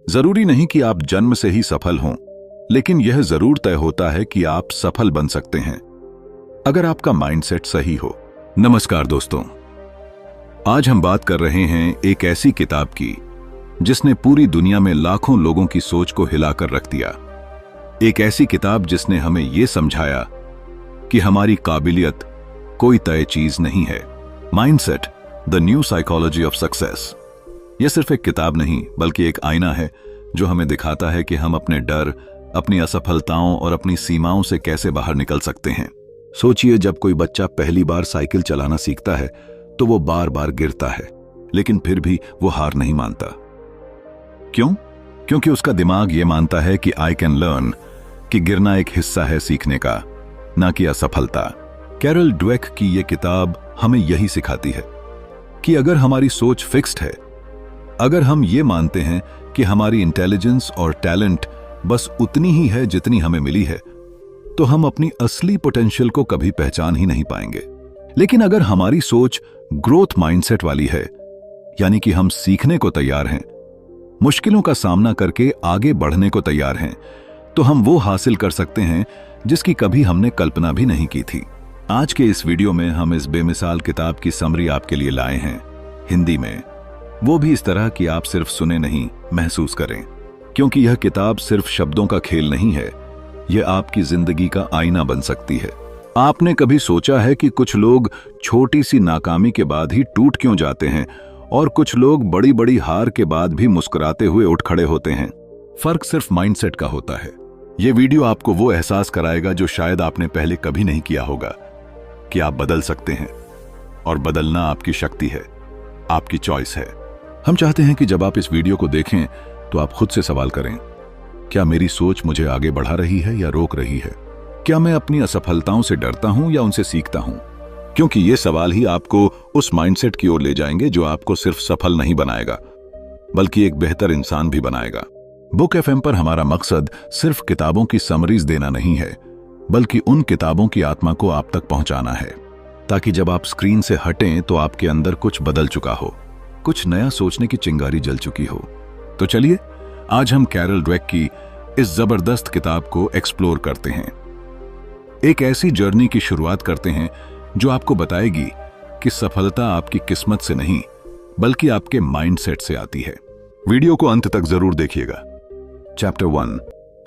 जरूरी नहीं कि आप जन्म से ही सफल हों, लेकिन यह जरूर तय होता है कि आप सफल बन सकते हैं अगर आपका माइंडसेट सही हो। नमस्कार दोस्तों, आज हम बात कर रहे हैं एक ऐसी किताब की जिसने पूरी दुनिया में लाखों लोगों की सोच को हिलाकर रख दिया। एक ऐसी किताब जिसने हमें यह समझाया कि हमारी काबिलियत कोई तय चीज नहीं है। Mindset, the new psychology of success. यह सिर्फ एक किताब नहीं बल्कि एक आईना है जो हमें दिखाता है कि हम अपने डर, अपनी असफलताओं और अपनी सीमाओं से कैसे बाहर निकल सकते हैं। सोचिए, जब कोई बच्चा पहली बार साइकिल चलाना सीखता है तो वो बार बार गिरता है, लेकिन फिर भी वो हार नहीं मानता। क्यों? क्योंकि उसका दिमाग ये मानता है कि आई कैन लर्न, कि गिरना एक हिस्सा है सीखने का, ना कि असफलता। कैरल ड्वेक की यह किताब हमें यही सिखाती है कि अगर हमारी सोच फिक्स्ड है, अगर हम ये मानते हैं कि हमारी इंटेलिजेंस और टैलेंट बस उतनी ही है जितनी हमें मिली है, तो हम अपनी असली पोटेंशियल को कभी पहचान ही नहीं पाएंगे। लेकिन अगर हमारी सोच ग्रोथ माइंडसेट वाली है, यानी कि हम सीखने को तैयार हैं, मुश्किलों का सामना करके आगे बढ़ने को तैयार हैं, तो हम वो हासिल कर सकते हैं जिसकी कभी हमने कल्पना भी नहीं की थी। आज के इस वीडियो में हम इस बेमिसाल किताब की समरी आपके लिए लाए हैं, हिंदी में, वो भी इस तरह कि आप सिर्फ सुने नहीं, महसूस करें। क्योंकि यह किताब सिर्फ शब्दों का खेल नहीं है, यह आपकी जिंदगी का आईना बन सकती है। आपने कभी सोचा है कि कुछ लोग छोटी सी नाकामी के बाद ही टूट क्यों जाते हैं और कुछ लोग बड़ी बड़ी हार के बाद भी मुस्कुराते हुए उठ खड़े होते हैं? फर्क सिर्फ माइंडसेट का होता है। यह वीडियो आपको वो एहसास कराएगा जो शायद आपने पहले कभी नहीं किया होगा, कि आप बदल सकते हैं और बदलना आपकी शक्ति है, आपकी चॉइस है। हम चाहते हैं कि जब आप इस वीडियो को देखें तो आप खुद से सवाल करें, क्या मेरी सोच मुझे आगे बढ़ा रही है या रोक रही है? क्या मैं अपनी असफलताओं से डरता हूं या उनसे सीखता हूं? क्योंकि ये सवाल ही आपको उस माइंडसेट की ओर ले जाएंगे जो आपको सिर्फ सफल नहीं बनाएगा बल्कि एक बेहतर इंसान भी बनाएगा। बुक एफएम पर हमारा मकसद सिर्फ किताबों की समरीज देना नहीं है, बल्कि उन किताबों की आत्मा को आप तक पहुंचाना है, ताकि जब आप स्क्रीन से हटें तो आपके अंदर कुछ बदल चुका हो, कुछ नया सोचने की चिंगारी जल चुकी हो। तो चलिए आज हम कैरल ड्वेक की इस जबरदस्त किताब को एक्सप्लोर करते हैं। एक ऐसी जर्नी की शुरुआत करते हैं जो आपको बताएगी कि सफलता आपकी किस्मत से नहीं बल्कि आपके माइंडसेट से आती है। वीडियो को अंत तक जरूर देखिएगा। चैप्टर 1,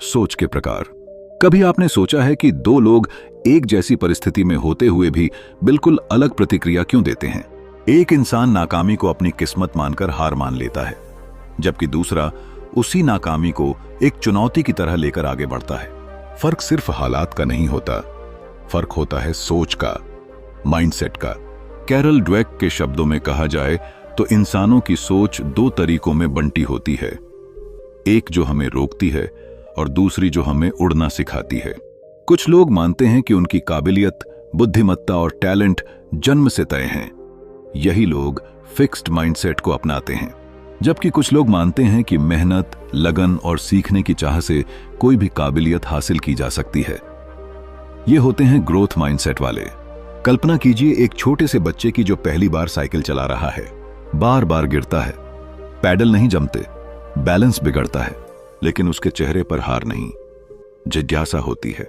सोच के प्रकार। कभी आपने सोचा है कि दो लोग एक जैसी परिस्थिति में होते हुए भी बिल्कुल अलग प्रतिक्रिया क्यों देते हैं? एक इंसान नाकामी को अपनी किस्मत मानकर हार मान लेता है, जबकि दूसरा उसी नाकामी को एक चुनौती की तरह लेकर आगे बढ़ता है। फर्क सिर्फ हालात का नहीं होता, फर्क होता है सोच का, माइंडसेट का। कैरल ड्वेक के शब्दों में कहा जाए तो इंसानों की सोच दो तरीकों में बंटी होती है, एक जो हमें रोकती है और दूसरी जो हमें उड़ना सिखाती है। कुछ लोग मानते हैं कि उनकी काबिलियत, बुद्धिमत्ता और टैलेंट जन्म से तय हैं। यही लोग फिक्स्ड माइंडसेट को अपनाते हैं, जबकि कुछ लोग मानते हैं कि मेहनत, लगन और सीखने की चाह से कोई भी काबिलियत हासिल की जा सकती है। ये होते हैं ग्रोथ माइंडसेट वाले। कल्पना कीजिए एक छोटे से बच्चे की जो पहली बार साइकिल चला रहा है, बार बार गिरता है, पैडल नहीं जमते, बैलेंस बिगड़ता है, लेकिन उसके चेहरे पर हार नहीं, जिज्ञासा होती है।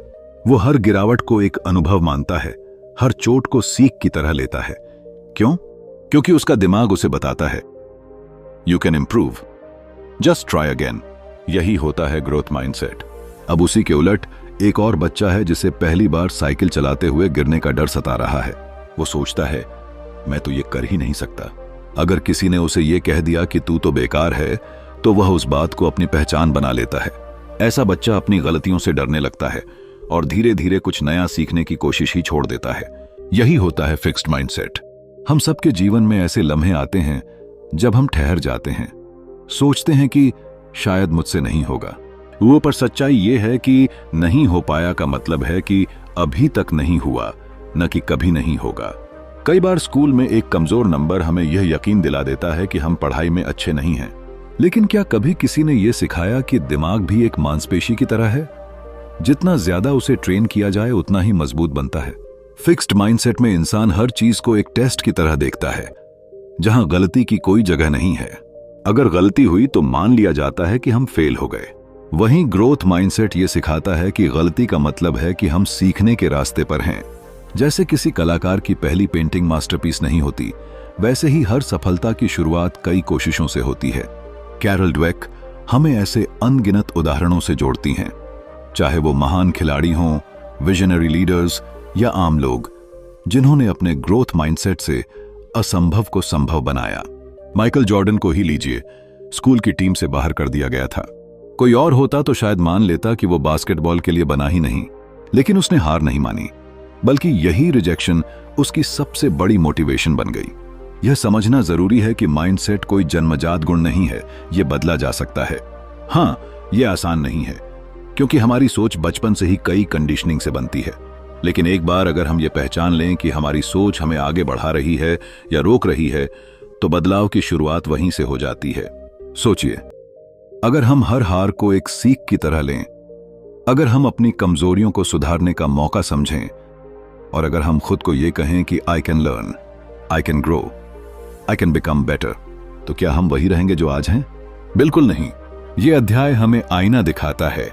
वो हर गिरावट को एक अनुभव मानता है, हर चोट को सीख की तरह लेता है। क्यों? क्योंकि उसका दिमाग उसे बताता है, you can improve, just try again. यही होता है ग्रोथ माइंडसेट। अब उसी के उलट एक और बच्चा है जिसे पहली बार साइकिल चलाते हुए गिरने का डर सता रहा है। वो सोचता है, मैं तो ये कर ही नहीं सकता। अगर किसी ने उसे ये कह दिया कि तू तो बेकार है, तो वह उस बात को अपनी पहचान बना लेता है। ऐसा बच्चा अपनी गलतियों से डरने लगता है और धीरे धीरे कुछ नया सीखने की कोशिश ही छोड़ देता है। यही होता है फिक्स्ड माइंडसेट। हम सबके जीवन में ऐसे लम्हे आते हैं जब हम ठहर जाते हैं, सोचते हैं कि शायद मुझसे नहीं होगा। वो पर सच्चाई ये है कि नहीं हो पाया का मतलब है कि अभी तक नहीं हुआ, न कि कभी नहीं होगा। कई बार स्कूल में एक कमजोर नंबर हमें यह यकीन दिला देता है कि हम पढ़ाई में अच्छे नहीं हैं। लेकिन क्या कभी किसी ने यह सिखाया कि दिमाग भी एक मांसपेशी की तरह है? जितना ज्यादा उसे ट्रेन किया जाए उतना ही मजबूत बनता है। फिक्स्ड माइंडसेट में इंसान हर चीज को एक टेस्ट की तरह देखता है, जहां गलती की कोई जगह नहीं है। अगर गलती हुई तो मान लिया जाता है कि हम फेल हो गए। वहीं ग्रोथ माइंडसेट ये सिखाता है कि गलती का मतलब है कि हम सीखने के रास्ते पर हैं। जैसे किसी कलाकार की पहली पेंटिंग मास्टरपीस नहीं होती, वैसे ही हर सफलता की शुरुआत कई कोशिशों से होती है। कैरल ड्वेक हमें ऐसे अनगिनत उदाहरणों से जोड़ती हैं, चाहे वो महान खिलाड़ी हों, विजनरी लीडर्स या आम लोग, जिन्होंने अपने ग्रोथ माइंडसेट से असंभव को संभव बनाया। माइकल जॉर्डन को ही लीजिए, स्कूल की टीम से बाहर कर दिया गया था। कोई और होता तो शायद मान लेता कि वो बास्केटबॉल के लिए बना ही नहीं, लेकिन उसने हार नहीं मानी, बल्कि यही रिजेक्शन उसकी सबसे बड़ी मोटिवेशन बन गई। यह समझना जरूरी है कि माइंडसेट कोई जन्मजात गुण नहीं है, यह बदला जा सकता है। हाँ, यह आसान नहीं है, क्योंकि हमारी सोच बचपन से ही कई कंडीशनिंग से बनती है। लेकिन एक बार अगर हम ये पहचान लें कि हमारी सोच हमें आगे बढ़ा रही है या रोक रही है, तो बदलाव की शुरुआत वहीं से हो जाती है। सोचिए, अगर हम हर हार को एक सीख की तरह लें, अगर हम अपनी कमजोरियों को सुधारने का मौका समझें, और अगर हम खुद को ये कहें कि I can learn, I can grow, I can become better, तो क्या हम वही रहेंगे जो आज हैं? बिल्कुल नहीं। यह अध्याय हमें आईना दिखाता है,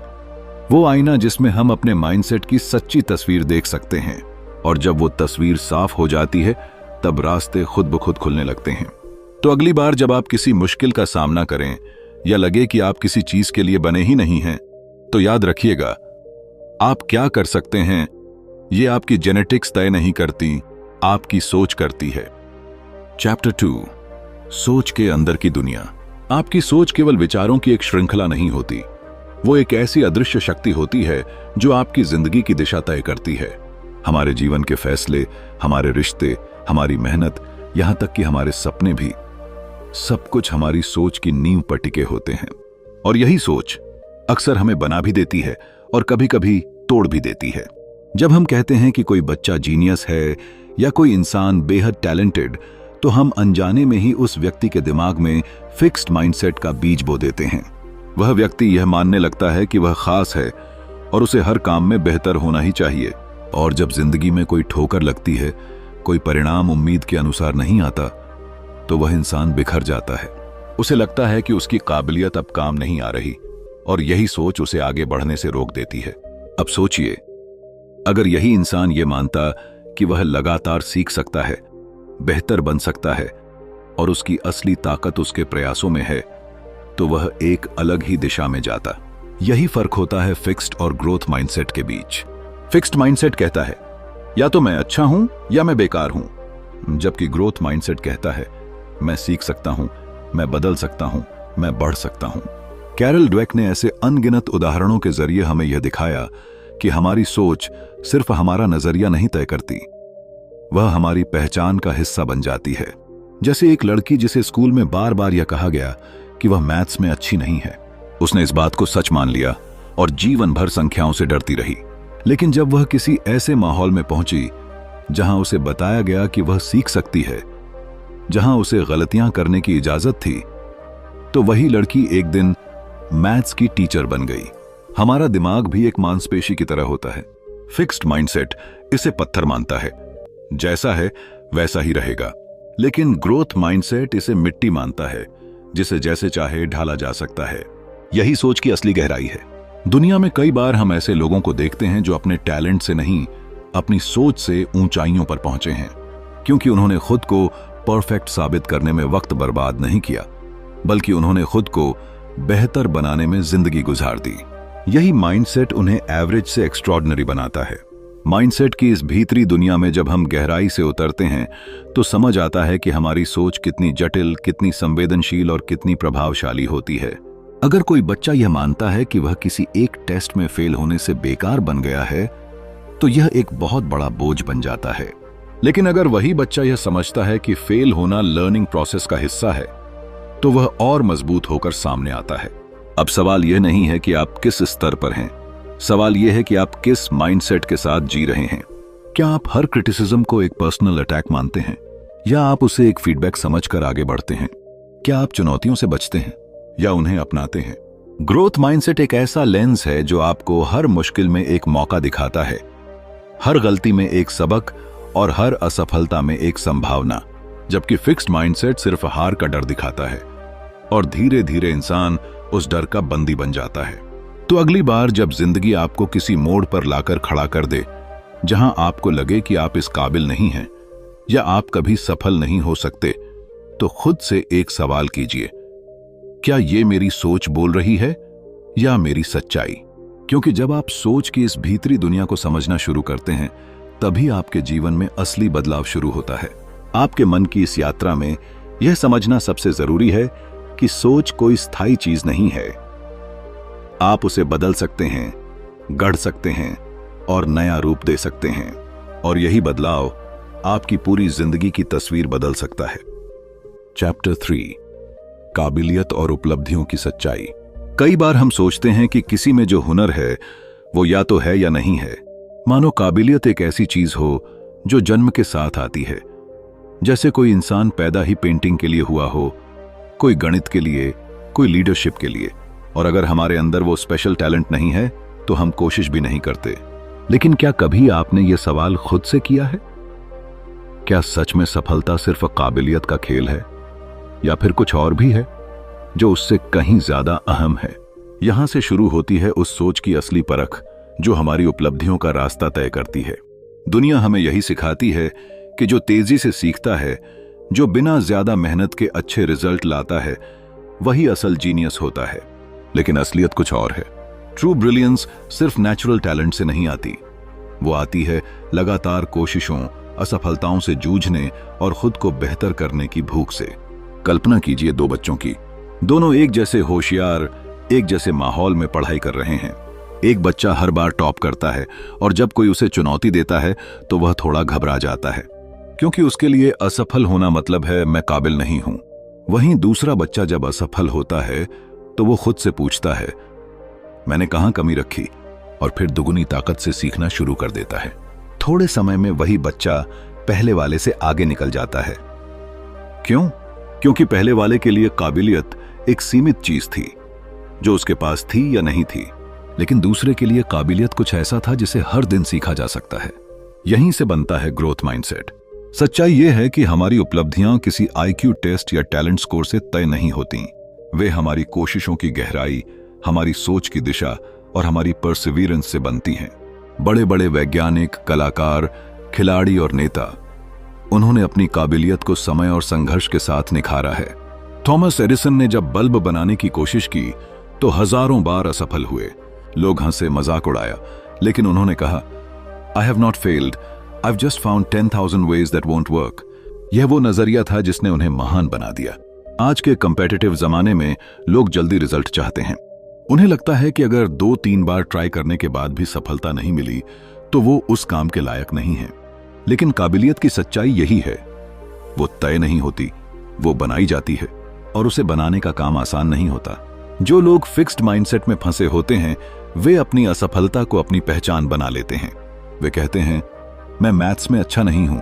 वो आईना जिसमें हम अपने माइंडसेट की सच्ची तस्वीर देख सकते हैं। और जब वो तस्वीर साफ हो जाती है, तब रास्ते खुद ब खुद खुलने लगते हैं। तो अगली बार जब आप किसी मुश्किल का सामना करें या लगे कि आप किसी चीज के लिए बने ही नहीं हैं, तो याद रखिएगा, आप क्या कर सकते हैं, ये आपकी जेनेटिक्स तय नहीं करती, आपकी सोच करती है। चैप्टर 2, सोच के अंदर की दुनिया। आपकी सोच केवल विचारों की एक श्रृंखला नहीं होती, वो एक ऐसी अदृश्य शक्ति होती है जो आपकी जिंदगी की दिशा तय करती है। हमारे जीवन के फैसले, हमारे रिश्ते, हमारी मेहनत, यहां तक कि हमारे सपने भी, सब कुछ हमारी सोच की नींव पर टिके होते हैं। और यही सोच अक्सर हमें बना भी देती है और कभी कभी तोड़ भी देती है। जब हम कहते हैं कि कोई बच्चा जीनियस है या कोई इंसान बेहद टैलेंटेड, तो हम अनजाने में ही उस व्यक्ति के दिमाग में फिक्स्ड माइंडसेट का बीज बो देते हैं। वह व्यक्ति यह मानने लगता है कि वह खास है और उसे हर काम में बेहतर होना ही चाहिए। और जब जिंदगी में कोई ठोकर लगती है, कोई परिणाम उम्मीद के अनुसार नहीं आता, तो वह इंसान बिखर जाता है। उसे लगता है कि उसकी काबिलियत अब काम नहीं आ रही, और यही सोच उसे आगे बढ़ने से रोक देती है। अब सोचिए, अगर यही इंसान ये मानता कि वह लगातार सीख सकता है, बेहतर बन सकता है और उसकी असली ताकत उसके प्रयासों में है, तो वह एक अलग ही दिशा में जाता। यही फर्क होता है फिक्स्ड और ग्रोथ माइंडसेट के बीच। फिक्स्ड माइंडसेट कहता है या तो मैं अच्छा हूं या मैं बेकार हूं, जबकि ग्रोथ माइंडसेट कहता है मैं सीख सकता हूं, मैं बदल सकता हूं, मैं बढ़ सकता हूं। कैरल ड्वेक ने ऐसे अनगिनत उदाहरणों के जरिए हमें यह दिखाया कि हमारी सोच सिर्फ हमारा नजरिया नहीं तय करती, वह हमारी पहचान का हिस्सा बन जाती है। जैसे एक लड़की जिसे स्कूल में बार बार यह कहा गया कि वह मैथ्स में अच्छी नहीं है, उसने इस बात को सच मान लिया और जीवन भर संख्याओं से डरती रही। लेकिन जब वह किसी ऐसे माहौल में पहुंची जहां उसे बताया गया कि वह सीख सकती है, जहां उसे गलतियां करने की इजाजत थी, तो वही लड़की एक दिन मैथ्स की टीचर बन गई। हमारा दिमाग भी एक मांसपेशी की तरह होता है। फिक्स्ड माइंडसेट इसे पत्थर मानता है, जैसा है वैसा ही रहेगा। लेकिन ग्रोथ माइंडसेट इसे मिट्टी मानता है, जिसे जैसे चाहे ढाला जा सकता है। यही सोच की असली गहराई है। दुनिया में कई बार हम ऐसे लोगों को देखते हैं जो अपने टैलेंट से नहीं, अपनी सोच से ऊंचाइयों पर पहुंचे हैं, क्योंकि उन्होंने खुद को परफेक्ट साबित करने में वक्त बर्बाद नहीं किया, बल्कि उन्होंने खुद को बेहतर बनाने में जिंदगी गुजार दी। यही माइंडसेट उन्हें एवरेज से एक्स्ट्रॉर्डिनरी बनाता है। माइंडसेट की इस भीतरी दुनिया में जब हम गहराई से उतरते हैं, तो समझ आता है कि हमारी सोच कितनी जटिल, कितनी संवेदनशील और कितनी प्रभावशाली होती है। अगर कोई बच्चा यह मानता है कि वह किसी एक टेस्ट में फेल होने से बेकार बन गया है, तो यह एक बहुत बड़ा बोझ बन जाता है। लेकिन अगर वही बच्चा यह समझता है कि फेल होना लर्निंग प्रोसेस का हिस्सा है, तो वह और मजबूत होकर सामने आता है। अब सवाल यह नहीं है कि आप किस स्तर पर हैं, सवाल यह है कि आप किस माइंडसेट के साथ जी रहे हैं। क्या आप हर क्रिटिसिज्म को एक पर्सनल अटैक मानते हैं, या आप उसे एक फीडबैक समझकर आगे बढ़ते हैं? क्या आप चुनौतियों से बचते हैं या उन्हें अपनाते हैं? ग्रोथ माइंडसेट एक ऐसा लेंस है जो आपको हर मुश्किल में एक मौका दिखाता है, हर गलती में एक सबक और हर असफलता में एक संभावना। जबकि फिक्स्ड माइंडसेट सिर्फ हार का डर दिखाता है, और धीरे धीरे इंसान उस डर का बंदी बन जाता है। तो अगली बार जब जिंदगी आपको किसी मोड़ पर लाकर खड़ा कर दे, जहां आपको लगे कि आप इस काबिल नहीं हैं या आप कभी सफल नहीं हो सकते, तो खुद से एक सवाल कीजिए, क्या ये मेरी सोच बोल रही है या मेरी सच्चाई? क्योंकि जब आप सोच की इस भीतरी दुनिया को समझना शुरू करते हैं, तभी आपके जीवन में असली बदलाव शुरू होता है। आपके मन की इस यात्रा में यह समझना सबसे जरूरी है कि सोच कोई स्थायी चीज नहीं है। आप उसे बदल सकते हैं, गढ़ सकते हैं और नया रूप दे सकते हैं, और यही बदलाव आपकी पूरी जिंदगी की तस्वीर बदल सकता है। चैप्टर 3, काबिलियत और उपलब्धियों की सच्चाई। कई बार हम सोचते हैं कि किसी में जो हुनर है वो या तो है या नहीं है। मानो काबिलियत एक ऐसी चीज हो जो जन्म के साथ आती है, जैसे कोई इंसान पैदा ही पेंटिंग के लिए हुआ हो, कोई गणित के लिए, कोई लीडरशिप के लिए, और अगर हमारे अंदर वो स्पेशल टैलेंट नहीं है तो हम कोशिश भी नहीं करते। लेकिन क्या कभी आपने ये सवाल खुद से किया है? क्या सच में सफलता सिर्फ काबिलियत का खेल है, या फिर कुछ और भी है जो उससे कहीं ज्यादा अहम है? यहां से शुरू होती है उस सोच की असली परख जो हमारी उपलब्धियों का रास्ता तय करती है। दुनिया हमें यही सिखाती है कि जो तेजी से सीखता है, जो बिना ज्यादा मेहनत के अच्छे रिजल्ट लाता है, वही असल जीनियस होता है। लेकिन असलियत कुछ और है। ट्रू ब्रिलियंस सिर्फ नेचुरल टैलेंट से नहीं आती, वो आती है लगातार कोशिशों, असफलताओं से जूझने और खुद को बेहतर करने की भूख से। कल्पना कीजिए 2 बच्चों की, दोनों एक जैसे होशियार, एक जैसे माहौल में पढ़ाई कर रहे हैं। एक बच्चा हर बार टॉप करता है और जब कोई उसे चुनौती देता है तो वह थोड़ा घबरा जाता है, क्योंकि उसके लिए असफल होना मतलब है मैं काबिल नहीं हूं। वहीं दूसरा बच्चा जब असफल होता है तो वो खुद से पूछता है मैंने कहां कमी रखी, और फिर दुगुनी ताकत से सीखना शुरू कर देता है। थोड़े समय में वही बच्चा पहले वाले से आगे निकल जाता है। क्यों? क्योंकि पहले वाले के लिए काबिलियत एक सीमित चीज थी जो उसके पास थी या नहीं थी, लेकिन दूसरे के लिए काबिलियत कुछ ऐसा था जिसे हर दिन सीखा जा सकता है। यहीं से बनता है ग्रोथ माइंडसेट। सच्चाई यह है कि हमारी उपलब्धियां किसी आईक्यू टेस्ट या टैलेंट स्कोर से तय नहीं होती। वे हमारी कोशिशों की गहराई, हमारी सोच की दिशा और हमारी परसिवियरेंस से बनती हैं। बड़े बड़े वैज्ञानिक, कलाकार, खिलाड़ी और नेता, उन्होंने अपनी काबिलियत को समय और संघर्ष के साथ निखारा है। थॉमस एडिसन ने जब बल्ब बनाने की कोशिश की तो हजारों बार असफल हुए। लोग हंसे, मजाक उड़ाया, लेकिन उन्होंने कहा I have not failed, I have just found 10,000 ways that won't work। यह वो नजरिया था जिसने उन्हें महान बना दिया। आज के कंपेटिटिव जमाने में लोग जल्दी रिजल्ट चाहते हैं। उन्हें लगता है कि अगर 2-3 बार ट्राई करने के बाद भी सफलता नहीं मिली तो वो उस काम के लायक नहीं है। लेकिन काबिलियत की सच्चाई यही है, वो तय नहीं होती, वो बनाई जाती है, और उसे बनाने का काम आसान नहीं होता। जो लोग फिक्स्ड माइंडसेट में फंसे होते हैं वे अपनी असफलता को अपनी पहचान बना लेते हैं। वे कहते हैं मैं मैथ्स में अच्छा नहीं हूं,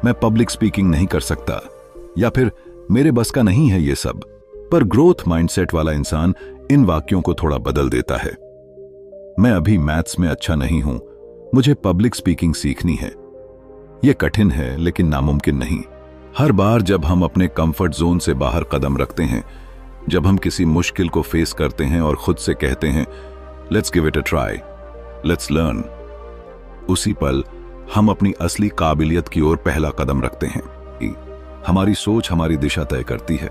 मैं पब्लिक स्पीकिंग नहीं कर सकता, या फिर मेरे बस का नहीं है ये सब। पर ग्रोथ माइंडसेट वाला इंसान इन वाक्यों को थोड़ा बदल देता है। मैं अभी मैथ्स में अच्छा नहीं हूं, मुझे पब्लिक स्पीकिंग सीखनी है। यह कठिन है लेकिन नामुमकिन नहीं। हर बार जब हम अपने कंफर्ट जोन से बाहर कदम रखते हैं, जब हम किसी मुश्किल को फेस करते हैं और खुद से कहते हैं let's give it a try, let's learn, उसी पल हम अपनी असली काबिलियत की ओर पहला कदम रखते हैं। हमारी सोच हमारी दिशा तय करती है।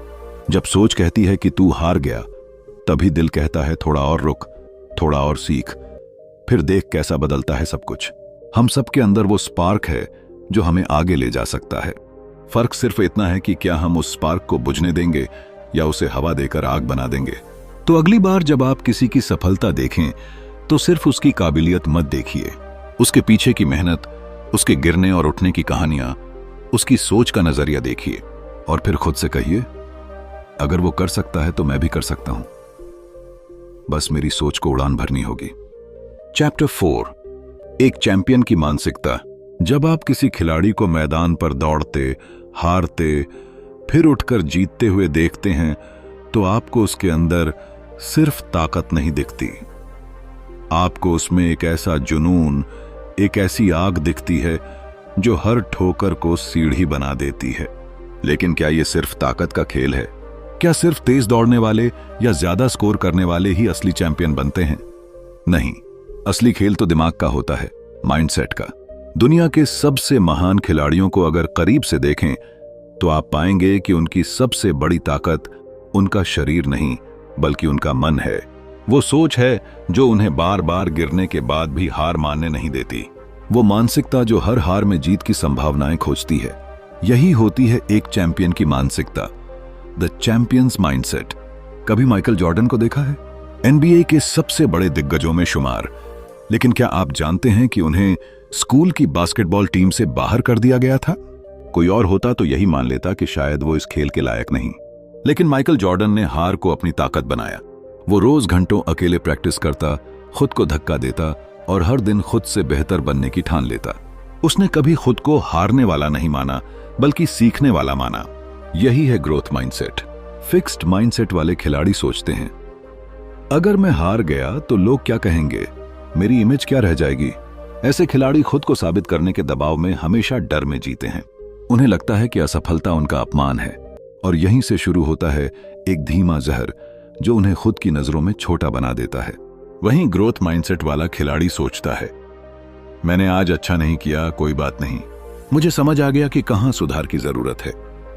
जब सोच कहती है कि तू हार गया, तभी दिल कहता है थोड़ा और रुक, थोड़ा और सीख, फिर देख कैसा बदलता है सब कुछ। हम सबके अंदर वो स्पार्क है जो हमें आगे ले जा सकता है। फर्क सिर्फ इतना है कि क्या हम उस स्पार्क को बुझने देंगे या उसे हवा देकर आग बना देंगे। तो अगली बार जब आप किसी की सफलता देखें तो सिर्फ उसकी काबिलियत मत देखिए, उसके पीछे की मेहनत, उसके गिरने और उठने की कहानियां, उसकी सोच का नजरिया देखिए, और फिर खुद से कहिए अगर वो कर सकता है तो मैं भी कर सकता हूं, बस मेरी सोच को उड़ान भरनी होगी। चैप्टर 4, एक चैंपियन की मानसिकता। जब आप किसी खिलाड़ी को मैदान पर दौड़ते, हारते, फिर उठकर जीतते हुए देखते हैं तो आपको उसके अंदर सिर्फ ताकत नहीं दिखती, आपको उसमें एक ऐसा जुनून, एक ऐसी आग दिखती है जो हर ठोकर को सीढ़ी बना देती है। लेकिन क्या यह सिर्फ ताकत का खेल है क्या सिर्फ तेज दौड़ने वाले या ज्यादा स्कोर करने वाले ही असली चैंपियन बनते हैं? नहीं, असली खेल तो दिमाग का होता है, माइंडसेट का। दुनिया के सबसे महान खिलाड़ियों को अगर करीब से देखें तो आप पाएंगे कि उनकी सबसे बड़ी ताकत उनका शरीर नहीं बल्कि उनका मन है। वो सोच है जो उन्हें बार बार गिरने के बाद भी हार मानने नहीं देती। वो मानसिकता जो हर हार में जीत की संभावनाएं खोजती है। यही होती है एक चैंपियन की मानसिकता, द चैंपियंस माइंडसेट। कभी माइकल जॉर्डन को देखा है? एनबीए के सबसे बड़े दिग्गजों में शुमार। लेकिन क्या आप जानते हैं कि उन्हें स्कूल की बास्केटबॉल टीम से बाहर कर दिया गया था? कोई और होता तो यही मान लेता कि शायद वो इस खेल के लायक नहीं। लेकिन माइकल जॉर्डन ने हार को अपनी ताकत बनाया। वो रोज घंटों अकेले प्रैक्टिस करता, खुद को धक्का देता और हर दिन खुद से बेहतर बनने की ठान लेता। उसने कभी खुद को हारने वाला नहीं माना बल्कि सीखने वाला माना। यही है ग्रोथ माइंडसेट। फिक्स्ड माइंडसेट वाले खिलाड़ी सोचते हैं, अगर मैं हार गया तो लोग क्या कहेंगे, मेरी इमेज क्या रह जाएगी। ऐसे खिलाड़ी खुद को साबित करने के दबाव में हमेशा डर में जीते हैं। उन्हें लगता है कि असफलता उनका अपमान है और यहीं से शुरू होता है एक धीमा जहर जो उन्हें खुद की नजरों में छोटा बना देता है। वहीं ग्रोथ माइंडसेट वाला खिलाड़ी सोचता है, मैंने आज अच्छा नहीं किया, कोई बात नहीं, मुझे समझ आ गया कि कहां सुधार की जरूरत है,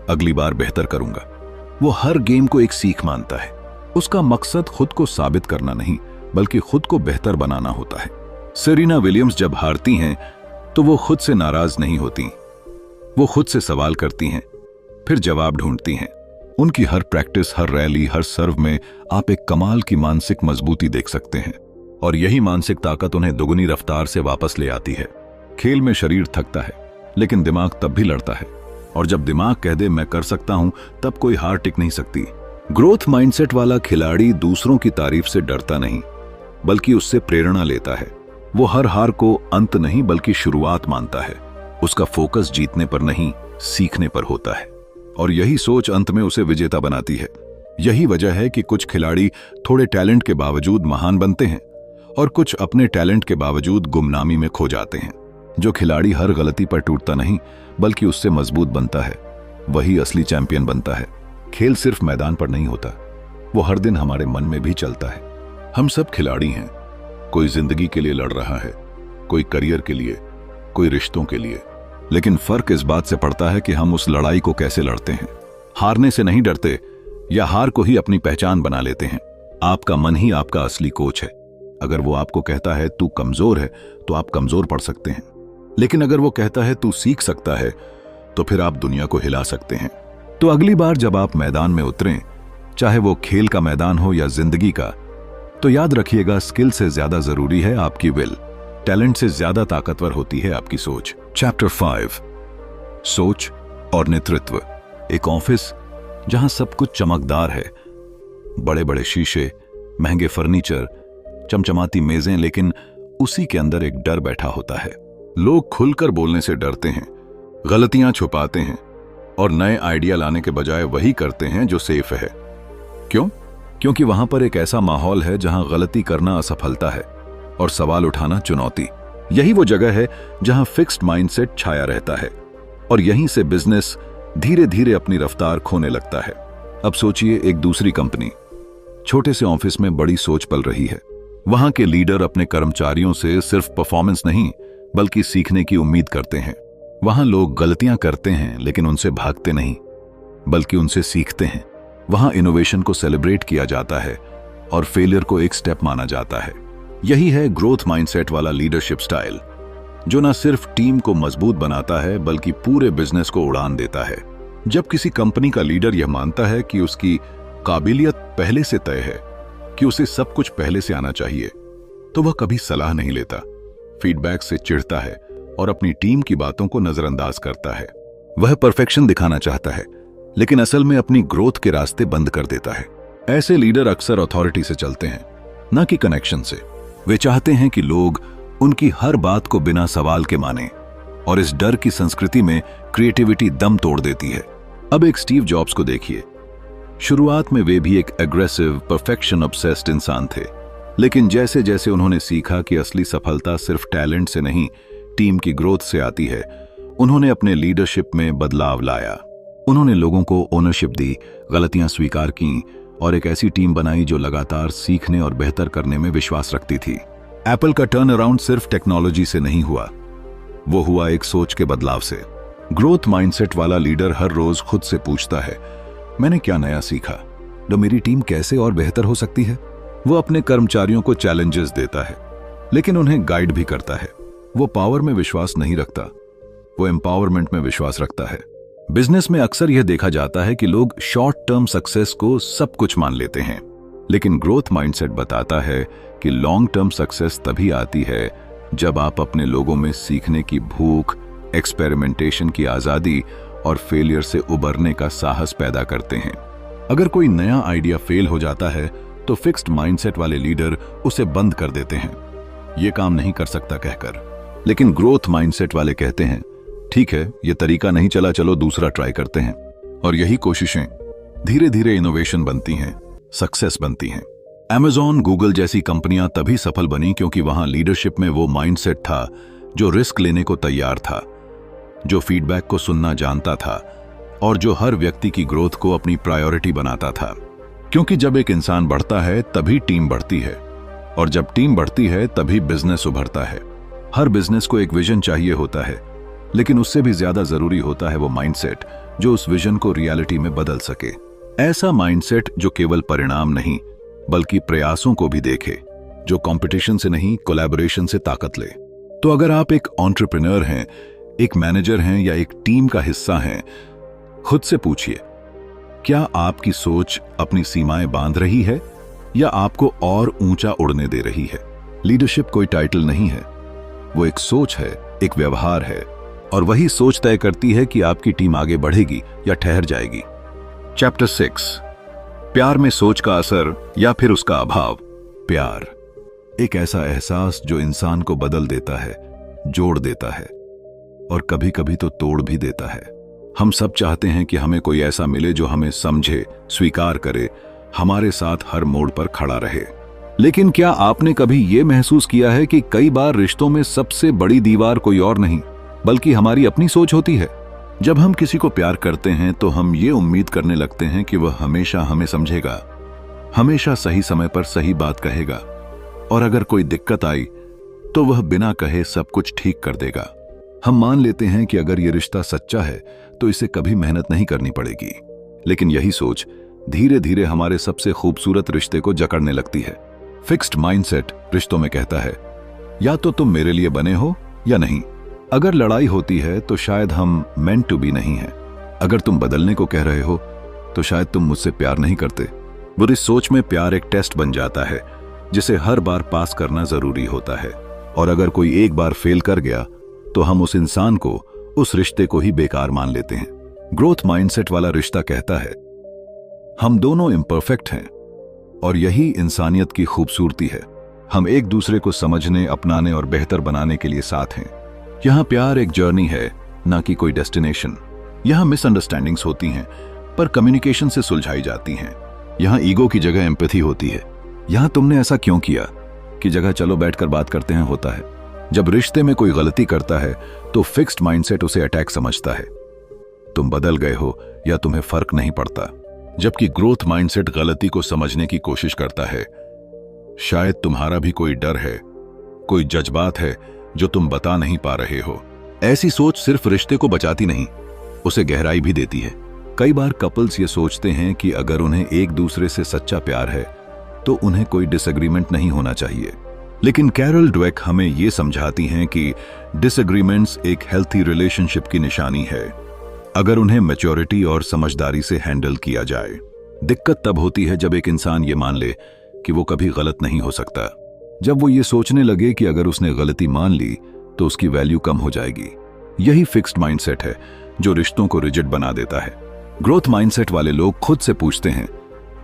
अगली बार बेहतर करूंगा। वो हर गेम को एक सीख मानता है। उसका मकसद खुद को साबित करना नहीं बल्कि खुद को बेहतर बनाना होता है। सेरेना विलियम्स जब हारती हैं तो वो खुद से नाराज नहीं होती। वो खुद से सवाल करती हैं, फिर जवाब ढूंढती हैं। उनकी हर प्रैक्टिस, हर रैली, हर सर्व में आप एक कमाल की मानसिक मजबूती देख सकते हैं। और यही मानसिक ताकत उन्हें दुगनी रफ्तार से वापस ले आती है। खेल में शरीर थकता है लेकिन दिमाग तब भी लड़ता है, और जब दिमाग कह दे मैं कर सकता हूं तब कोई हार टिक नहीं सकती। ग्रोथ माइंडसेट वाला खिलाड़ी दूसरों की तारीफ से डरता नहीं बल्कि उससे प्रेरणा लेता है। वो हर हार को अंत नहीं बल्कि शुरुआत मानता है। उसका फोकस जीतने पर नहीं, सीखने पर होता है, और यही सोच अंत में उसे विजेता बनाती है। यही वजह है कि कुछ खिलाड़ी थोड़े टैलेंट के बावजूद महान बनते हैं और कुछ अपने टैलेंट के बावजूद गुमनामी में खो जाते हैं। जो खिलाड़ी हर गलती पर टूटता नहीं बल्कि उससे मजबूत बनता है, वही असली चैंपियन बनता है। खेल सिर्फ मैदान पर नहीं होता, वो हर दिन हमारे मन में भी चलता है। हम सब खिलाड़ी हैं। कोई जिंदगी के लिए लड़ रहा है, कोई करियर के लिए, कोई रिश्तों के लिए। लेकिन फर्क इस बात से पड़ता है कि हम उस लड़ाई को कैसे लड़ते हैं। हारने से नहीं डरते या हार को ही अपनी पहचान बना लेते हैं। आपका मन ही आपका असली कोच है। अगर वो आपको कहता है तू कमजोर है तो आप कमजोर पड़ सकते हैं, लेकिन अगर वो कहता है तू सीख सकता है तो फिर आप दुनिया को हिला सकते हैं। तो अगली बार जब आप मैदान में उतरें, चाहे वो खेल का मैदान हो या जिंदगी का, तो याद रखिएगा स्किल से ज्यादा जरूरी है आपकी विल। टैलेंट से ज्यादा ताकतवर होती है आपकी सोच। चैप्टर 5, सोच और नेतृत्व। एक ऑफिस जहां सब कुछ चमकदार है, बड़े बड़े शीशे, महंगे फर्नीचर, चमचमाती मेजें, लेकिन उसी के अंदर एक डर बैठा होता है। लोग खुलकर बोलने से डरते हैं, गलतियां छुपाते हैं और नए आइडिया लाने के बजाय वही करते हैं जो सेफ है। क्यों? क्योंकि वहां पर एक ऐसा माहौल है जहां गलती करना असफलता है और सवाल उठाना चुनौती। यही वो जगह है जहां फिक्स्ड माइंडसेट छाया रहता है, और यहीं से बिजनेस धीरे धीरे अपनी रफ्तार खोने लगता है। अब सोचिए एक दूसरी कंपनी, छोटे से ऑफिस में बड़ी सोच पल रही है। वहां के लीडर अपने कर्मचारियों से सिर्फ परफॉर्मेंस नहीं बल्कि सीखने की उम्मीद करते हैं। वहां लोग गलतियां करते हैं लेकिन उनसे भागते नहीं बल्कि उनसे सीखते हैं। वहां इनोवेशन को सेलिब्रेट किया जाता है और फेलियर को एक स्टेप माना जाता है। यही है ग्रोथ माइंडसेट वाला लीडरशिप स्टाइल, जो न सिर्फ टीम को मजबूत बनाता है बल्कि पूरे बिजनेस को उड़ान देता है। जब किसी कंपनी का लीडर यह मानता है कि उसकी काबिलियत पहले से तय है, कि उसे सब कुछ पहले से आना चाहिए, तो वह कभी सलाह नहीं लेता, फीडबैक से चिढ़ता है और अपनी टीम की बातों को नजरअंदाज करता है। वह परफेक्शन दिखाना चाहता है लेकिन असल में अपनी ग्रोथ के रास्ते बंद कर देता है। ऐसे लीडर अक्सर अथॉरिटी से चलते हैं, न कि कनेक्शन से। वे चाहते हैं कि लोग उनकी हर बात को बिना सवाल के माने, और इस डर की संस्कृति में क्रिएटिविटी दम तोड़ देती है। अब एक स्टीव जॉब्स को देखिए। शुरुआत में वे भी एक एग्रेसिव, परफेक्शन ऑब्सेस्ड इंसान थे, लेकिन जैसे जैसे उन्होंने सीखा कि असली सफलता सिर्फ टैलेंट से नहीं, टीम की ग्रोथ से आती है, उन्होंने अपने लीडरशिप में बदलाव लाया। उन्होंने लोगों को ओनरशिप दी, गलतियां स्वीकार की और एक ऐसी टीम बनाई जो लगातार सीखने और बेहतर करने में विश्वास रखती थी। एप्पल का टर्न अराउंड सिर्फ टेक्नोलॉजी से नहीं हुआ, वो हुआ एक सोच के बदलाव से। ग्रोथ माइंडसेट वाला लीडर हर रोज खुद से पूछता है, मैंने क्या नया सीखा, तो मेरी टीम कैसे और बेहतर हो सकती है। वो अपने कर्मचारियों को चैलेंजेस देता है, लेकिन उन्हें गाइड भी करता है। वो पावर में विश्वास नहीं रखता, वो एम्पावरमेंट में विश्वास रखता है। बिजनेस में अक्सर यह देखा जाता है कि लोग शॉर्ट टर्म सक्सेस को सब कुछ मान लेते हैं, लेकिन ग्रोथ माइंडसेट बताता है कि लॉन्ग टर्म सक्सेस तभी आती है जब आप अपने लोगों में सीखने की भूख, एक्सपेरिमेंटेशन की आजादी और फेलियर से उबरने का साहस पैदा करते हैं। अगर कोई नया आइडिया फेल हो जाता है तो फिक्स्ड माइंडसेट वाले लीडर उसे बंद कर देते हैं, यह काम नहीं कर सकता कहकर। लेकिन ग्रोथ माइंडसेट वाले कहते हैं, ठीक है, यह तरीका नहीं चला, चलो दूसरा ट्राई करते हैं। और यही कोशिशें धीरे धीरे इनोवेशन बनती हैं, सक्सेस बनती हैं। Amazon, गूगल जैसी कंपनियां तभी सफल बनी क्योंकि वहां लीडरशिप में वो माइंडसेट था जो रिस्क लेने को तैयार था, जो फीडबैक को सुनना जानता था और जो हर व्यक्ति की ग्रोथ को अपनी प्रायोरिटी बनाता था। क्योंकि जब एक इंसान बढ़ता है तभी टीम बढ़ती है, और जब टीम बढ़ती है तभी बिजनेस उभरता है। हर बिजनेस को एक विजन चाहिए होता है, लेकिन उससे भी ज्यादा जरूरी होता है वो माइंडसेट जो उस विजन को रियलिटी में बदल सके। ऐसा माइंडसेट जो केवल परिणाम नहीं बल्कि प्रयासों को भी देखे, जो कंपटीशन से नहीं कोलैबोरेशन से ताकत ले। तो अगर आप एक एंटरप्रेन्योर हैं, एक मैनेजर हैं या एक टीम का हिस्सा हैं, खुद से पूछिए, क्या आपकी सोच अपनी सीमाएं बांध रही है या आपको और ऊंचा उड़ने दे रही है? लीडरशिप कोई टाइटल नहीं है, वो एक सोच है, एक व्यवहार है, और वही सोच तय करती है कि आपकी टीम आगे बढ़ेगी या ठहर जाएगी। चैप्टर 6, प्यार में सोच का असर या फिर उसका अभाव। प्यार एक ऐसा एहसास जो इंसान को बदल देता है, जोड़ देता है और कभी कभी तो तोड़ भी देता है। हम सब चाहते हैं कि हमें कोई ऐसा मिले जो हमें समझे, स्वीकार करे, हमारे साथ हर मोड़ पर खड़ा रहे। लेकिन क्या आपने कभी यह महसूस किया है कि कई बार रिश्तों में सबसे बड़ी दीवार कोई और नहीं बल्कि हमारी अपनी सोच होती है? जब हम किसी को प्यार करते हैं तो हम ये उम्मीद करने लगते हैं कि वह हमेशा हमें समझेगा, हमेशा सही समय पर सही बात कहेगा, और अगर कोई दिक्कत आई तो वह बिना कहे सब कुछ ठीक कर देगा। हम मान लेते हैं कि अगर यह रिश्ता सच्चा है तो इसे कभी मेहनत नहीं करनी पड़ेगी। लेकिन यही सोच धीरे धीरे हमारे सबसे खूबसूरत रिश्ते को जकड़ने लगती है। फिक्स्ड माइंडसेट रिश्तों में कहता है, या तो तुम मेरे लिए बने हो या नहीं। अगर लड़ाई होती है तो शायद हम मेंट टू बी नहीं हैं। अगर तुम बदलने को कह रहे हो तो शायद तुम मुझसे प्यार नहीं करते। बुरी सोच में प्यार एक टेस्ट बन जाता है जिसे हर बार पास करना जरूरी होता है, और अगर कोई एक बार फेल कर गया तो हम उस इंसान को, उस रिश्ते को ही बेकार मान लेते हैं। ग्रोथ माइंडसेट वाला रिश्ता कहता है, हम दोनों इम्परफेक्ट हैं और यही इंसानियत की खूबसूरती है। हम एक दूसरे को समझने, अपनाने और बेहतर बनाने के लिए साथ हैं। यहां प्यार एक जर्नी है, ना कि कोई डेस्टिनेशन। यहां मिसअंडरस्टैंडिंग्स होती हैं पर कम्युनिकेशन से सुलझाई जाती हैं। यहां ईगो की जगह एम्पैथी होती है। यहां तुमने ऐसा क्यों किया कि जगह चलो बैठकर बात करते हैं होता है। जब रिश्ते में कोई गलती करता है तो फिक्स्ड माइंडसेट उसे अटैक समझता है, तुम बदल गए हो या तुम्हें फर्क नहीं पड़ता। जबकि ग्रोथ माइंडसेट गलती को समझने की कोशिश करता है, शायद तुम्हारा भी कोई डर है, कोई जज्बात है जो तुम बता नहीं पा रहे हो। ऐसी सोच सिर्फ रिश्ते को बचाती नहीं, उसे गहराई भी देती है। कई बार कपल्स ये सोचते हैं कि अगर उन्हें एक दूसरे से सच्चा प्यार है तो उन्हें कोई डिसएग्रीमेंट नहीं होना चाहिए। लेकिन कैरल ड्वेक हमें ये समझाती हैं कि डिसएग्रीमेंट्स एक हेल्थी रिलेशनशिप की निशानी है, अगर उन्हें मैच्योरिटी और समझदारी से हैंडल किया जाए। दिक्कत तब होती है जब एक इंसान ये मान ले कि वो कभी गलत नहीं हो सकता, जब वो ये सोचने लगे कि अगर उसने गलती मान ली तो उसकी वैल्यू कम हो जाएगी। यही फिक्स्ड माइंडसेट है जो रिश्तों को रिजिड बना देता है। ग्रोथ माइंडसेट वाले लोग खुद से पूछते हैं,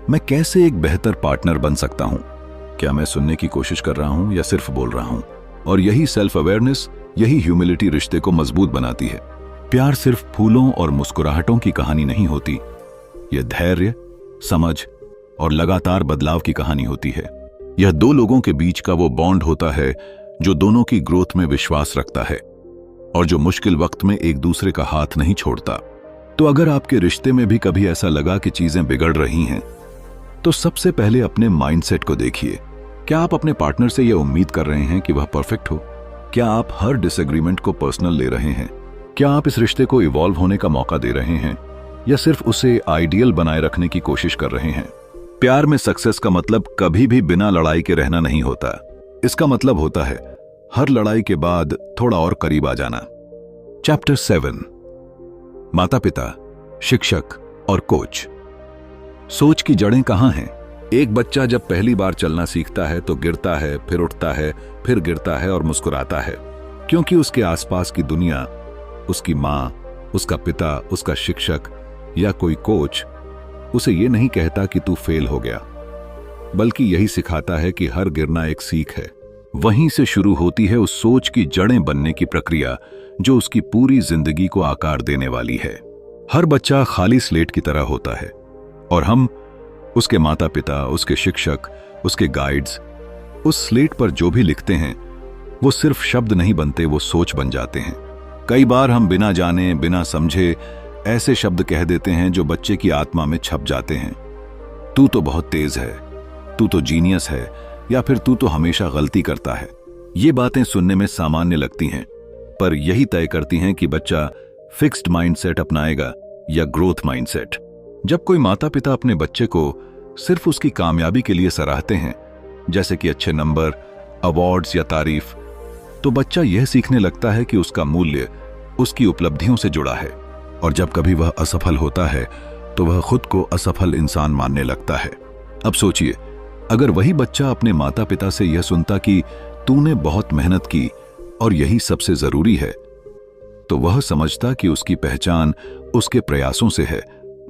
मैं कैसे एक बेहतर पार्टनर बन सकता हूं? क्या मैं सुनने की कोशिश कर रहा हूं या सिर्फ बोल रहा हूं? और यही सेल्फ अवेयरनेस, यही ह्यूमिलिटी रिश्ते को मजबूत बनाती है। प्यार सिर्फ फूलों और मुस्कुराहटों की कहानी नहीं होती, यह धैर्य, समझ और लगातार बदलाव की कहानी होती है। यह दो लोगों के बीच का वो बॉन्ड होता है जो दोनों की ग्रोथ में विश्वास रखता है और जो मुश्किल वक्त में एक दूसरे का हाथ नहीं छोड़ता। तो अगर आपके रिश्ते में भी कभी ऐसा लगा कि चीजें बिगड़ रही हैं, तो सबसे पहले अपने माइंडसेट को देखिए। क्या आप अपने पार्टनर से यह उम्मीद कर रहे हैं कि वह परफेक्ट हो? क्या आप हर डिसएग्रीमेंट को पर्सनल ले रहे हैं? क्या आप इस रिश्ते को इवॉल्व होने का मौका दे रहे हैं, या सिर्फ उसे आइडियल बनाए रखने की कोशिश कर रहे हैं? प्यार में सक्सेस का मतलब कभी भी बिना लड़ाई के रहना नहीं होता। इसका मतलब होता है हर लड़ाई के बाद थोड़ा और करीब आ जाना। चैप्टर 7, माता पिता, शिक्षक और कोच। सोच की जड़ें कहां हैं? एक बच्चा जब पहली बार चलना सीखता है तो गिरता है, फिर उठता है, फिर गिरता है और मुस्कुराता है, क्योंकि उसके आसपास की दुनिया, उसकी मां, उसका पिता, उसका शिक्षक या कोई कोच उसे ये नहीं कहता कि तू फेल हो गया, बल्कि यही सिखाता है कि हर गिरना एक सीख है। वहीं से शुरू होती है उस सोच की जड़ें बनने की प्रक्रिया जो उसकी पूरी जिंदगी को आकार देने वाली है। हर बच्चा खाली स्लेट की तरह होता है और हम, उसके माता पिता, उसके शिक्षक, उसके गाइड्स, उस स्लेट पर जो भी लिखते हैं वो सिर्फ शब्द नहीं बनते, वो सोच बन जाते हैं। कई बार हम बिना जाने, बिना समझे ऐसे शब्द कह देते हैं जो बच्चे की आत्मा में छप जाते हैं। तू तो बहुत तेज है, तू तो जीनियस है, या फिर तू तो हमेशा गलती करता है। ये बातें सुनने में सामान्य लगती हैं, पर यही तय करती हैं कि बच्चा फिक्स्ड माइंडसेट अपनाएगा या ग्रोथ माइंडसेट। जब कोई माता पिता अपने बच्चे को सिर्फ उसकी कामयाबी के लिए सराहते हैं, जैसे कि अच्छे नंबर, अवार्ड्स या तारीफ, तो बच्चा यह सीखने लगता है कि उसका मूल्य उसकी उपलब्धियों से जुड़ा है। और जब कभी वह असफल होता है तो वह खुद को असफल इंसान मानने लगता है। अब सोचिए, अगर वही बच्चा अपने माता पिता से यह सुनता कि तूने बहुत मेहनत की और यही सबसे जरूरी है, तो वह समझता कि उसकी पहचान उसके प्रयासों से है,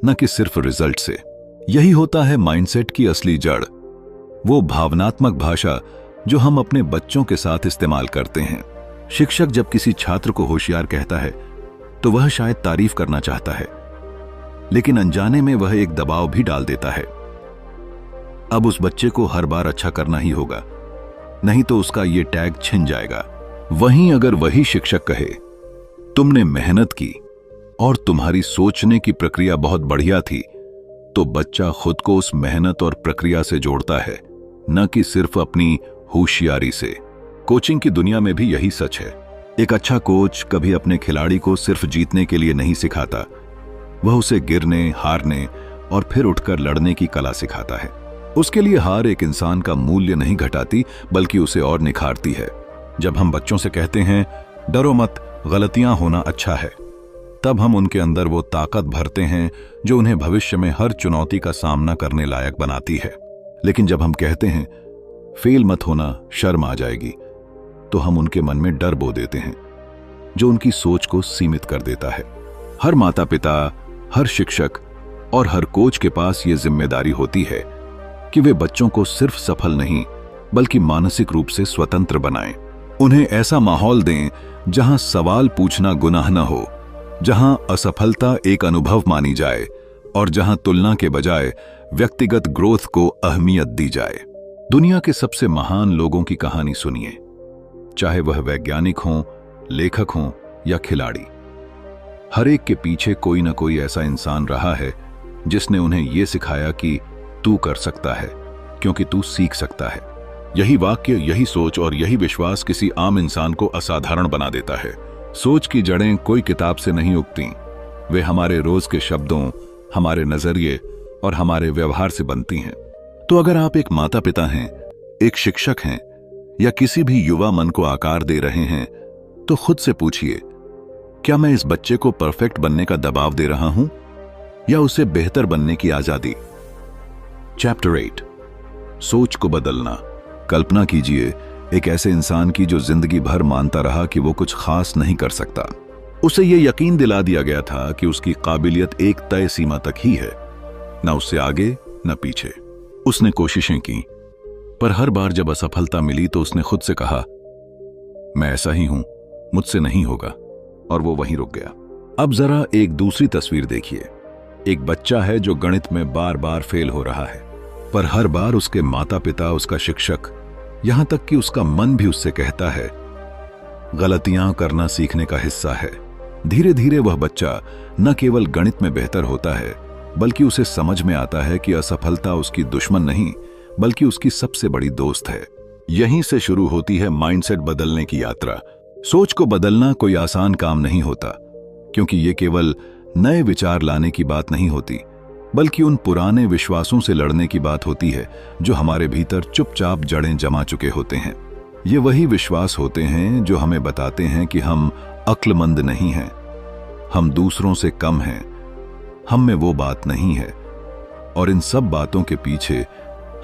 न कि सिर्फ रिजल्ट से। यही होता है माइंडसेट की असली जड़, वो भावनात्मक भाषा जो हम अपने बच्चों के साथ इस्तेमाल करते हैं। शिक्षक जब किसी छात्र को होशियार कहता है तो वह शायद तारीफ करना चाहता है, लेकिन अनजाने में वह एक दबाव भी डाल देता है। अब उस बच्चे को हर बार अच्छा करना ही होगा, नहीं तो उसका ये टैग छिन जाएगा। वहीं अगर वही शिक्षक कहे, तुमने मेहनत की और तुम्हारी सोचने की प्रक्रिया बहुत बढ़िया थी, तो बच्चा खुद को उस मेहनत और प्रक्रिया से जोड़ता है, न कि सिर्फ अपनी होशियारी से। कोचिंग की दुनिया में भी यही सच है। एक अच्छा कोच कभी अपने खिलाड़ी को सिर्फ जीतने के लिए नहीं सिखाता, वह उसे गिरने, हारने और फिर उठकर लड़ने की कला सिखाता है। उसके लिए हार एक इंसान का मूल्य नहीं घटाती, बल्कि उसे और निखारती है। जब हम बच्चों से कहते हैं डरो मत, गलतियां होना अच्छा है, तब हम उनके अंदर वो ताकत भरते हैं जो उन्हें भविष्य में हर चुनौती का सामना करने लायक बनाती है। लेकिन जब हम कहते हैं फेल मत होना, शर्म आ जाएगी, तो हम उनके मन में डर बो देते हैं, जो उनकी सोच को सीमित कर देता है। हर माता पिता, हर शिक्षक और हर कोच के पास ये जिम्मेदारी होती है कि वे बच्चों को सिर्फ सफल नहीं, बल्कि मानसिक रूप से स्वतंत्र बनाएं। उन्हें ऐसा माहौल दें जहां सवाल पूछना गुनाह न हो, जहां असफलता एक अनुभव मानी जाए और जहां तुलना के बजाय व्यक्तिगत ग्रोथ को अहमियत दी जाए। दुनिया के सबसे महान लोगों की कहानी सुनिए, चाहे वह वैज्ञानिक हों, लेखक हों या खिलाड़ी। हर एक के पीछे कोई ना कोई ऐसा इंसान रहा है जिसने उन्हें यह सिखाया कि तू कर सकता है, क्योंकि तू सीख सकता है। यही वाक्य, यही सोच और यही विश्वास किसी आम इंसान को असाधारण बना देता है। सोच की जड़ें कोई किताब से नहीं उगती, वे हमारे रोज के शब्दों, हमारे नजरिए और हमारे व्यवहार से बनती हैं। तो अगर आप एक माता पिता हैं, एक शिक्षक हैं या किसी भी युवा मन को आकार दे रहे हैं, तो खुद से पूछिए, क्या मैं इस बच्चे को परफेक्ट बनने का दबाव दे रहा हूं या उसे बेहतर बनने की आजादी? चैप्टर 8, सोच को बदलना। कल्पना कीजिए एक ऐसे इंसान की जो जिंदगी भर मानता रहा कि वो कुछ खास नहीं कर सकता। उसे ये यकीन दिला दिया गया था कि उसकी काबिलियत एक तय सीमा तक ही है, न उससे आगे न पीछे। उसने कोशिशें की, पर हर बार जब असफलता मिली तो उसने खुद से कहा, मैं ऐसा ही हूं, मुझसे नहीं होगा, और वो वहीं रुक गया। अब जरा एक दूसरी तस्वीर देखिए। एक बच्चा है जो गणित में बार बार फेल हो रहा है, पर हर बार उसके माता पिता, उसका शिक्षक, यहां तक कि उसका मन भी उससे कहता है, गलतियां करना सीखने का हिस्सा है। धीरे धीरे वह बच्चा न केवल गणित में बेहतर होता है, बल्कि उसे समझ में आता है कि असफलता उसकी दुश्मन नहीं बल्कि उसकी सबसे बड़ी दोस्त है। यहीं से शुरू होती है माइंडसेट बदलने की यात्रा। सोच को बदलना कोई आसान काम नहीं होता, क्योंकि ये केवल नए विचार लाने की बात नहीं होती, बल्कि उन पुराने विश्वासों से लड़ने की बात होती है जो हमारे भीतर चुपचाप जड़ें जमा चुके होते हैं। ये वही विश्वास होते हैं जो हमें बताते हैं कि हम अक्लमंद नहीं हैं, हम दूसरों से कम हैं, हम में वो बात नहीं है, और इन सब बातों के पीछे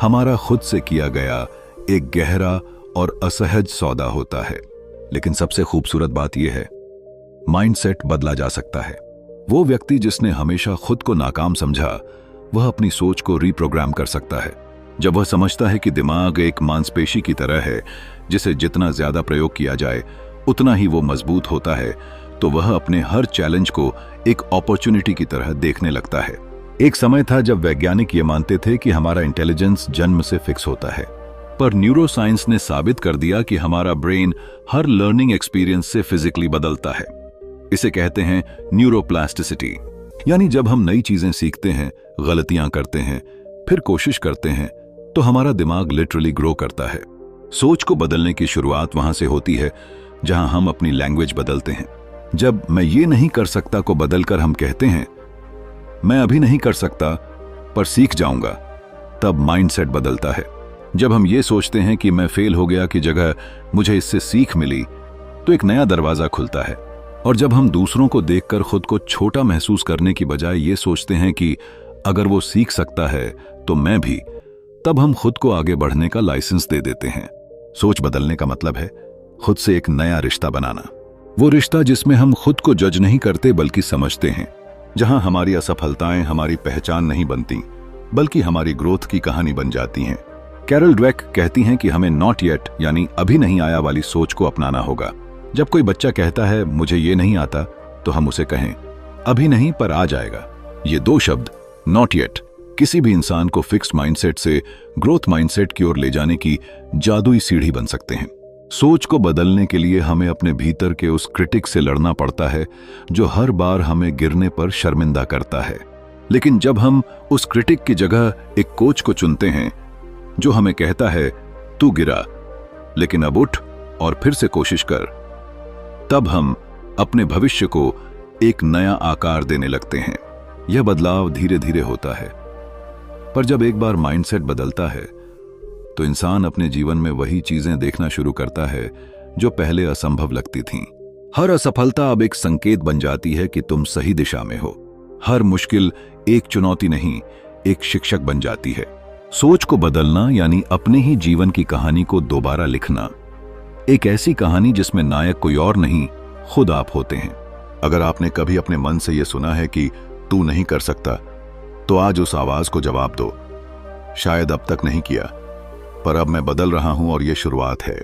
हमारा खुद से किया गया एक गहरा और असहज सौदा होता है। लेकिन सबसे खूबसूरत बात यह है, माइंडसेट बदला जा सकता है। वो व्यक्ति जिसने हमेशा खुद को नाकाम समझा, वह अपनी सोच को रीप्रोग्राम कर सकता है। जब वह समझता है कि दिमाग एक मांसपेशी की तरह है जिसे जितना ज्यादा प्रयोग किया जाए उतना ही वो मजबूत होता है, तो वह अपने हर चैलेंज को एक अपॉर्चुनिटी की तरह देखने लगता है। एक समय था जब वैज्ञानिक ये मानते थे कि हमारा इंटेलिजेंस जन्म से फिक्स होता है, पर न्यूरोसाइंस ने साबित कर दिया कि हमारा ब्रेन हर लर्निंग एक्सपीरियंस से फिजिकली बदलता है। इसे कहते हैं न्यूरोप्लास्टिसिटी। यानी जब हम नई चीजें सीखते हैं, गलतियां करते हैं, फिर कोशिश करते हैं, तो हमारा दिमाग लिटरली ग्रो करता है। सोच को बदलने की शुरुआत वहां से होती है जहां हम अपनी लैंग्वेज बदलते हैं। जब मैं ये नहीं कर सकता को बदलकर हम कहते हैं मैं अभी नहीं कर सकता पर सीख जाऊंगा, तब माइंडसेट बदलता है। जब हम ये सोचते हैं कि मैं फेल हो गया की जगह मुझे इससे सीख मिली, तो एक नया दरवाजा खुलता है। और जब हम दूसरों को देखकर खुद को छोटा महसूस करने की बजाय ये सोचते हैं कि अगर वो सीख सकता है तो मैं भी, तब हम खुद को आगे बढ़ने का लाइसेंस दे देते हैं। सोच बदलने का मतलब है खुद से एक नया रिश्ता बनाना। वो रिश्ता जिसमें हम खुद को जज नहीं करते बल्कि समझते हैं, जहां हमारी असफलताएं हमारी पहचान नहीं बनती बल्कि हमारी ग्रोथ की कहानी बन जाती हैं। कैरल ड्वेक कहती हैं कि हमें नॉट येट यानी अभी नहीं आया वाली सोच को अपनाना होगा। जब कोई बच्चा कहता है मुझे ये नहीं आता, तो हम उसे कहें अभी नहीं पर आ जाएगा। ये दो शब्द नॉट येट किसी भी इंसान को फिक्स्ड माइंडसेट से ग्रोथ माइंडसेट की ओर ले जाने की जादुई सीढ़ी बन सकते हैं। सोच को बदलने के लिए हमें अपने भीतर के उस क्रिटिक से लड़ना पड़ता है जो हर बार हमें गिरने पर शर्मिंदा करता है। लेकिन जब हम उस क्रिटिक की जगह एक कोच को चुनते हैं जो हमें कहता है तू गिरा लेकिन अब उठ और फिर से कोशिश कर, तब हम अपने भविष्य को एक नया आकार देने लगते हैं। यह बदलाव धीरे धीरे होता है, पर जब एक बार माइंडसेट बदलता है तो इंसान अपने जीवन में वही चीजें देखना शुरू करता है जो पहले असंभव लगती थीं। हर असफलता अब एक संकेत बन जाती है कि तुम सही दिशा में हो। हर मुश्किल एक चुनौती नहीं, एक शिक्षक बन जाती है। सोच को बदलना यानी अपने ही जीवन की कहानी को दोबारा लिखना, एक ऐसी कहानी जिसमें नायक कोई और नहीं, खुद आप होते हैं। अगर आपने कभी अपने मन से यह सुना है कि तू नहीं कर सकता, तो आज उस आवाज को जवाब दो, शायद अब तक नहीं किया, पर अब मैं बदल रहा हूं और यह शुरुआत है।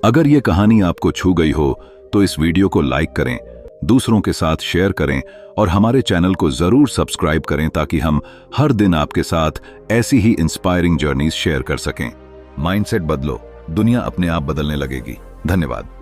अगर यह कहानी आपको छू गई हो तो इस वीडियो को लाइक करें, दूसरों के साथ शेयर करें और हमारे चैनल को जरूर सब्सक्राइब करें ताकि हम हर दिन आपके साथ ऐसी ही इंस्पायरिंग जर्नीज शेयर कर सकें। माइंडसेट बदलो, दुनिया अपने आप बदलने लगेगी। धन्यवाद।